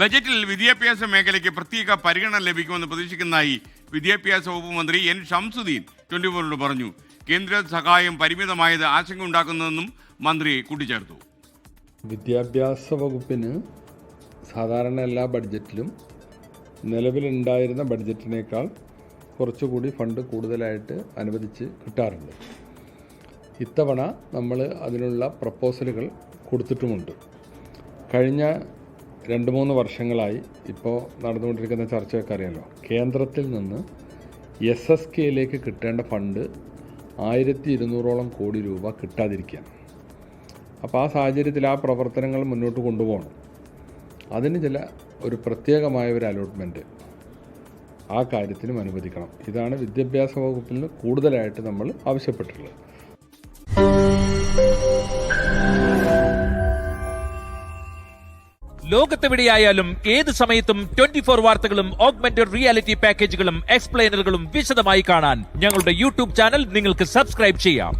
ബജറ്റിൽ വിദ്യാഭ്യാസ മേഖലയ്ക്ക് പ്രത്യേക പരിഗണന ലഭിക്കുമെന്ന് പ്രതീക്ഷിക്കുന്നതായി വിദ്യാഭ്യാസ വകുപ്പ് മന്ത്രി എൻ ഷംസുദ്ദീൻ 24 പറഞ്ഞു. കേന്ദ്ര സഹായം പരിമിതമായത് ആശങ്കയുണ്ടാക്കുന്നതെന്നും മന്ത്രി കൂട്ടിച്ചേർത്തു. വിദ്യാഭ്യാസ വകുപ്പിന് സാധാരണ എല്ലാ ബഡ്ജറ്റിലും നിലവിലുണ്ടായിരുന്ന ബഡ്ജറ്റിനേക്കാൾ കുറച്ചുകൂടി ഫണ്ട് കൂടുതലായിട്ട് അനുവദിച്ച് കിട്ടാറുണ്ട്. ഇത്തവണ നമ്മൾ അതിനുള്ള പ്രപ്പോസലുകൾ കൊടുത്തിട്ടുമുണ്ട്. കഴിഞ്ഞ 2-3 വർഷങ്ങളായി ഇപ്പോൾ നടന്നുകൊണ്ടിരിക്കുന്ന ചർച്ചയൊക്കെ അറിയാമല്ലോ. കേന്ദ്രത്തിൽ നിന്ന് SSKയിലേക്ക് കിട്ടേണ്ട ഫണ്ട് 1200ഓളം കോടി രൂപ കിട്ടാതിരിക്കുകയാണ്. അപ്പോൾ ആ സാഹചര്യത്തിൽ ആ പ്രവർത്തനങ്ങൾ മുന്നോട്ട് കൊണ്ടുപോകണം. അതിന് ഒരു പ്രത്യേകമായ ഒരു അലോട്ട്മെൻറ്റ് ആ കാര്യത്തിനും അനുവദിക്കണം. ഇതാണ് വിദ്യാഭ്യാസ വകുപ്പിൽ നിന്ന് കൂടുതലായിട്ട് നമ്മൾ ആവശ്യപ്പെട്ടിട്ടുള്ളത്. ലോകത്തെവിടെയായാലും ഏത് സമയത്തും 24 വാർത്തകളും ഓഗ്മെന്റഡ് റിയാലിറ്റി പാക്കേജുകളും എക്സ്പ്ലെയിനറുകളും വിശദമായി കാണാൻ ഞങ്ങളുടെ യൂട്യൂബ് ചാനൽ നിങ്ങൾക്ക് സബ്സ്ക്രൈബ് ചെയ്യാം.